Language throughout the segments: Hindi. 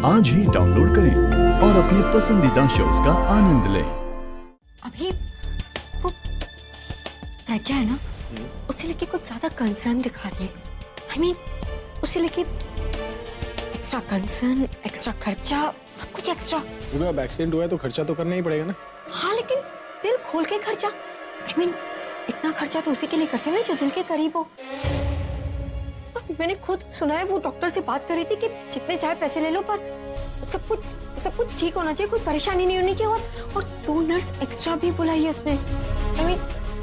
आज ही डाउनलोड करें और अपने पसंदीदा शोज का आनंद लें। अभी वो प्रज्ञा है ना, उसे लेके कुछ ज्यादा कंसर्न दिखा रही है। I mean, उसे लेके एक्स्ट्रा कंसर्न, एक्स्ट्रा खर्चा, सब कुछ एक्स्ट्रा। अब एक्सीडेंट हुआ है तो खर्चा तो करना ही पड़ेगा ना। हाँ, लेकिन दिल खोल के खर्चा। I mean, इतना खर्चा तो उसी के लिए करते हैं ना जो दिल के करीब हो। मैंने खुद सुना है, वो डॉक्टर से बात कर रही थी कि जितने चाहे पैसे ले लो, पर सब कुछ ठीक होना चाहिए, कोई परेशानी नहीं होनी चाहिए। और 2 नर्स एक्स्ट्रा भी बुलाई है उसने। I mean,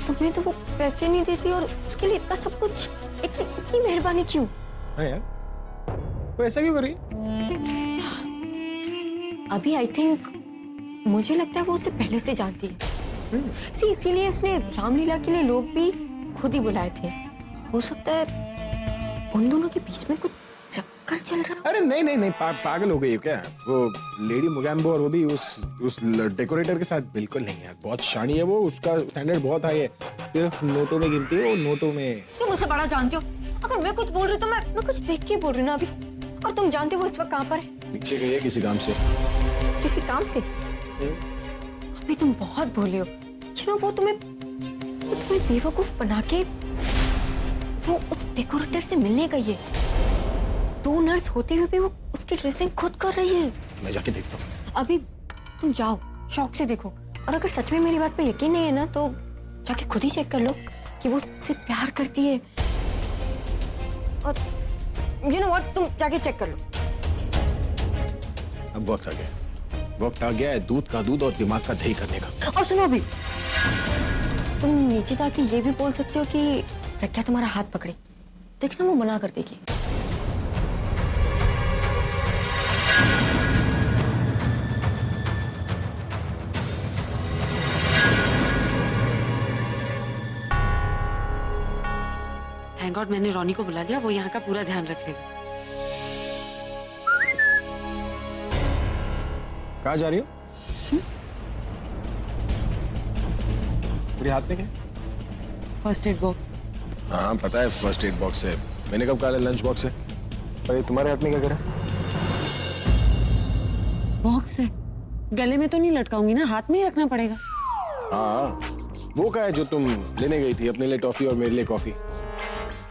तुम्हें तो वो पैसे नहीं देती और उसके लिए इतना सब कुछ, इतनी मेहरबानी क्यों? हाँ यार, वो ऐसा क्यों कर रही? अभी आई थिंक, मुझे लगता है वो उसे पहले से जानती है। इसीलिए इसने रामलीला के लिए लोग भी खुद ही बुलाए थे। हो सकता है उन दोनों के बीच में कुछ चक्कर चल रहा। अरे नहीं, पागल हो गई है क्या? वो लेडी मुगैम्बो और वो भी उस डेकोरेटर के साथ बिल्कुल नहीं यार। बहुत शानी है वो, उसका स्टैंडर्ड बहुत हाई है। सिर्फ नोटों में गिनती है वो, नोटों में। तुम मुझसे बड़ा जानते हो। अगर मैं कुछ बोल रही तो मैं कुछ देख के बोल रही हूँ ना अभी। और तुम जानते हो वो इस वक्त कहाँ पर है? पीछे गई है किसी काम से। किसी काम से? अभी तुम बहुत भोले हो। वो तुम्हें बेवकूफ बना के वो उस डेकोरेटर से मिलने गई है। 2 नर्स होते हुए भी वो उसकी ड्रेसिंग खुद कर रही है। मैं जाके देखता हूँ। अभी तुम जाओ, शौक से देखो, और अगर सच में मेरी बात पे यकीन नहीं है ना तो जाके खुद ही चेक कर लो कि वो उससे प्यार करती है। और यू नो व्हाट, तुम जाके चेक कर लो। अब वक्त आ गया है दूध का दूध और दिमाग का दही करने का। और सुनो, अभी तुम नीचे जाके ये भी बोल सकते हो कि प्रज्ञा तुम्हारा हाथ पकड़े, देखना वो मना कर देगी। थैंक गॉड मैंने रोनी को बुला लिया, वो यहाँ का पूरा ध्यान रख लेगा। कहाँ जा रही हो? मेरे हाथ में क्या? First aid box. हाँ पता है, फर्स्ट एड बॉक्स है। मैंने कब कहा लंच बॉक्स है? पर ये तुम्हारे हाथ में क्या करा? बॉक्स है, गले में तो नहीं लटकाऊंगी ना, हाथ में ही रखना पड़ेगा। हाँ, वो क्या है जो तुम लेने गई थी अपने लिए टॉफी और मेरे लिए कॉफी?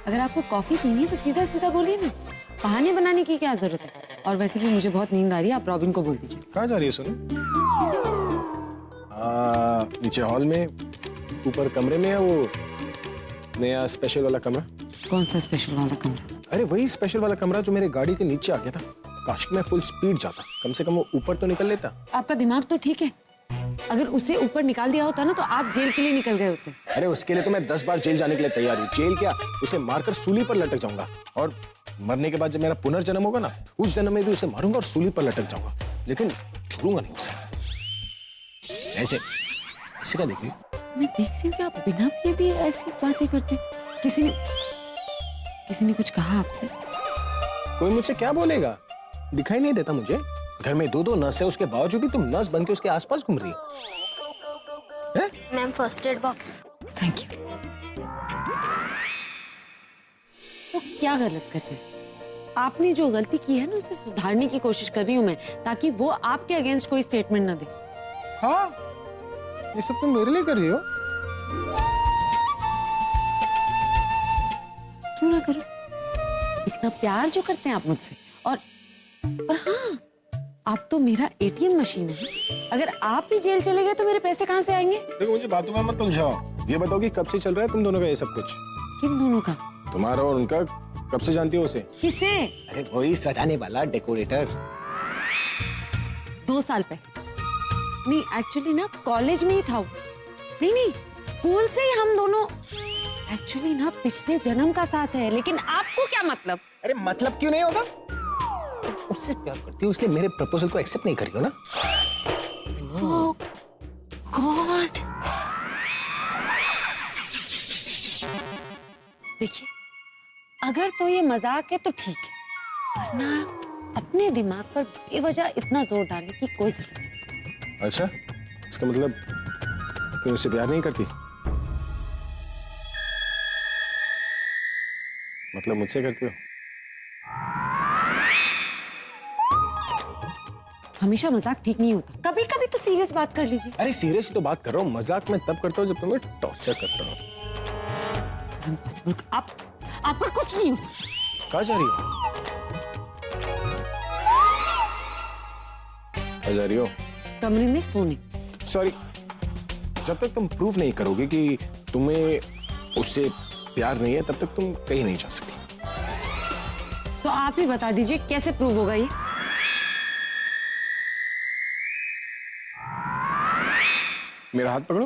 अगर आपको कॉफी पीनी है तो सीधा सीधा बोलिए ना, बहाने बनाने की क्या जरूरत है। और वैसे भी मुझे बहुत नींद आ रही है, आप रॉबिन को बोल दीजिए। कहाँ जा रही है सुनो? नीचे हॉल में, ऊपर कमरे में है वो नया स्पेशल वाला कमरा। कौन सा स्पेशल वाला कमरा? अरे वही स्पेशल वाला कमरा जो मेरे गाड़ी के नीचे आ गया था। काश मैं फुल स्पीड जाता, कम से कम वो ऊपर तो निकल लेता। आपका दिमाग तो ठीक है, अगर उसे ऊपर निकाल दिया होता ना तो आप जेल के लिए निकल गए होते। अरे उसके लिए तो मैं 10 बार जेल जाने के लिए तैयार हूँ। जेल क्या, उसे मारकर सूली पर लटक जाऊंगा, और मरने के बाद जब मेरा पुनर्जन्म होगा ना, उस जन्म में भी उसे मारूंगा और सूली पर लटक जाऊंगा, लेकिन छोड़ूंगा नहीं उसे। ऐसे क्या देख रही हो? मैं देख रही हूँ कि आप बिना पिए भी ऐसी बातें करते। किसी ने कुछ कहा आपसे? कोई मुझसे क्या बोलेगा, दिखाई नहीं देता मुझे? घर में 2 नर्स है, उसके बावजूद भी तुम नर्स बन के उसके आसपास घूम रही है? Ma'am first aid box. Thank you. तो क्या गलत कर रही है? आपने जो गलती की है ना उसे सुधारने की कोशिश कर रही हूँ मैं, ताकि वो आपके अगेंस्ट कोई स्टेटमेंट ना दे। हाँ, ये सब तुम मेरे लिए कर रही हो? क्यों ना करो, इतना प्यार जो करते हैं आप मुझसे। और हाँ, आप तो मेरा एटीएम मशीन है। अगर आप ही जेल चले गए तो मेरे पैसे कहाँ से आएंगे? देखो मुझे बातों में मत उलझाओ। ये बताओ कि कब से चल रहा है तुम दोनों का ये सब कुछ? किन दोनों का? तुम्हारा और उनका। कब से जानती हो उसे? किसे? अरे वही सजाने वाला डेकोरेटर। 2 साल पहले। नहीं एक्चुअली ना कॉलेज में ही था वो। नहीं स्कूल से ही हम दोनों एक्चुअली ना पिछले जन्म का साथ है। लेकिन आपको क्या मतलब? अरे मतलब क्यों नहीं होगा? उससे प्यार करती हो इसलिए मेरे प्रपोजल को एक्सेप्ट नहीं कर रही हो ना? Oh God! देखिए, अगर तो ये मजाक है तो ठीक है, वरना अपने दिमाग पर बेवजह इतना जोर डालने की कोई जरूरत नहीं। अच्छा, इसका मतलब तुम उससे प्यार नहीं करती? मतलब मुझसे करती हो? हमेशा मजाक ठीक नहीं होता, कभी कभी तो सीरियस बात कर लीजिए। अरे सीरियस ही तो बात कर रहा हूँ, मजाक मैं तब करता हूँ जब तुम्हें टॉर्चर करता हूँ। इम्पॉसिबल, आपका कुछ नहीं हो सकता। कहाँ जा रही हो? कहाँ जा रही हो? कमरे में सोने। सॉरी, जब तक तुम प्रूव नहीं करोगे कि तुम्हें उससे प्यार नहीं है तब तक तुम कहीं नहीं जा सकती। तो आप ही बता दीजिए कैसे प्रूव होगा ये। मेरा हाथ पकड़ो।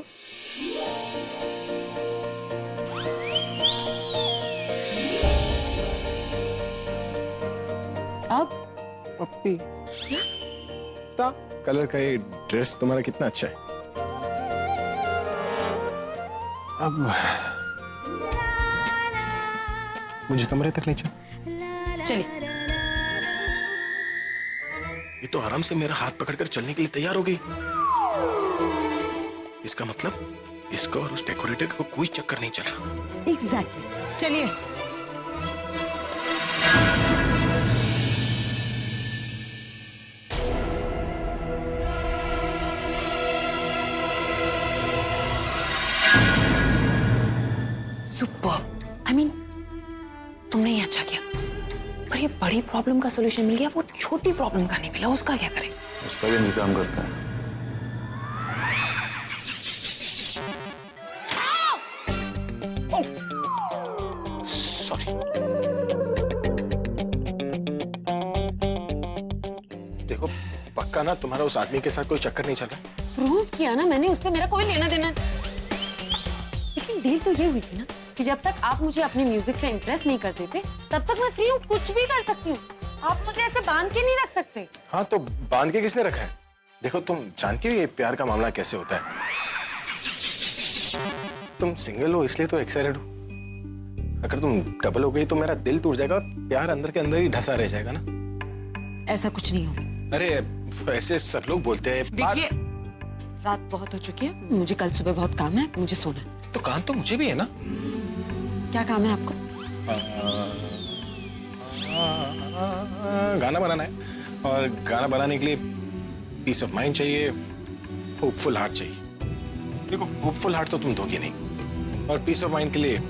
अब पप्पी ता कलर का ये ड्रेस तुम्हारा कितना अच्छा है। अब मुझे कमरे तक ले चलो। चलिए। ये तो आराम से मेरा हाथ पकड़कर चलने के लिए तैयार हो गई। इसका मतलब इसको और उस डेकोरेटर को कोई चक्कर नहीं चल रहा। एग्जैक्टली। चलिए। सुपर्ब। आई मीन तुमने ये अच्छा किया, पर ये बड़ी प्रॉब्लम का सलूशन मिल गया, वो छोटी प्रॉब्लम का नहीं मिला, उसका क्या करें? उसका भी इंतजाम करता है। सॉरी। देखो पक्का ना तुम्हारा उस आदमी के साथ कोई चक्कर नहीं चल रहा। प्रूव किया ना मैंने, उससे मेरा कोई लेना देना नहीं। लेकिन डील तो ये हुई थी ना कि जब तक आप मुझे अपने म्यूजिक से इम्प्रेस नहीं कर देते तब तक मैं फ्री हूँ, कुछ भी कर सकती हूँ। आप मुझे ऐसे बांध के नहीं रख सकते। हाँ तो बांध के किसने रखा है? देखो तुम जानती हो ये प्यार का मामला कैसे होता है। तुम सिंगल हो इसलिए तो एक्साइटेड हो। अगर तुम डबल हो गई तो मेरा दिल टूट जाएगा, प्यार अंदर के अंदर ही ढसा रह जाएगा ना। ऐसा कुछ नहीं होगा। अरे ऐसे सब लोग बोलते हैं। देखिए रात बहुत हो चुकी है, मुझे कल सुबह बहुत काम है, मुझे सोना है। तो काम तो मुझे भी है ना। क्या काम है आपको? गाना बनाना है, और गाना बनाने के लिए पीस ऑफ माइंड चाहिए, होपफुल हार्ट चाहिए। देखो होपफुल हार्ट तो तुम दोगे नहीं, और पीस ऑफ माइंड के लिए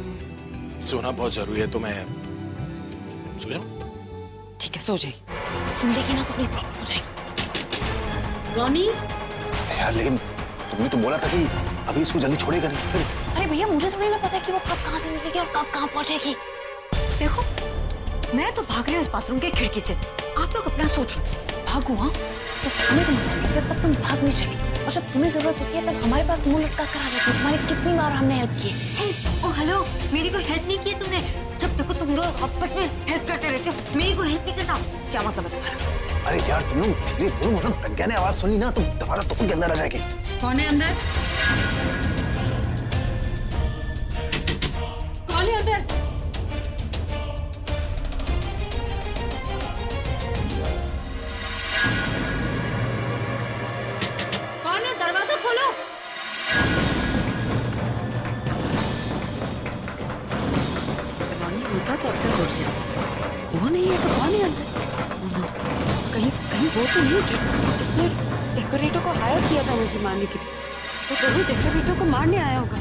सोना बहुत जरूरी है। तो मैं सो जाऊं? ठीक है, सो जाइए। सुन लेगी ना तो बड़ी प्रॉब्लम हो जाएगी। रॉनी, यार लेकिन तुमने तो बोला था कि अभी इसको जल्दी छोड़ेगा नहीं। फिर अरे भैया मुझे थोड़ी ना पता है कि वो कब कहाँ से निकलेगी और कब कहाँ पहुंचेगी। देखो मैं तो भाग रही हूँ इस बाथरूम के खिड़की से, आप लोग अपना सोचो। भागो हाँ, जब हमें तुम्हारी जरूरत है तब तुम भाग नहीं चली, और जब तुम्हें जरूरत होती है तब हमारे पास मुंह लटका कर आ जाती है। तुम्हारी कितनी बार हमने हेल्प की है। हेल्प? ओ हेलो, मेरी कोई हेल्प नहीं की है तुमने। जब देखो तुम लोग आपस में हेल्प करते रहते हो, मेरी कोई हेल्प नहीं करता। क्या मतलब है तुम्हारा? अरे यार तुम लोग धीरे बोलो, मतलब प्रज्ञा ने आवाज सुनी ना तो दोबारा तो के अंदर आ जाएगी। कौन है अंदर? कौन है अंदर? कौन है? दरवाजा खोलो। रॉनी होता तो अब तक उठ जाता। वो नहीं है तो कौन है अंदर? कहीं कहीं वो तो नहीं जिसने डेकोरेटर को हायर किया था मुझे मारने के लिए। वो जरूर डेकोरेटर को मारने आया होगा।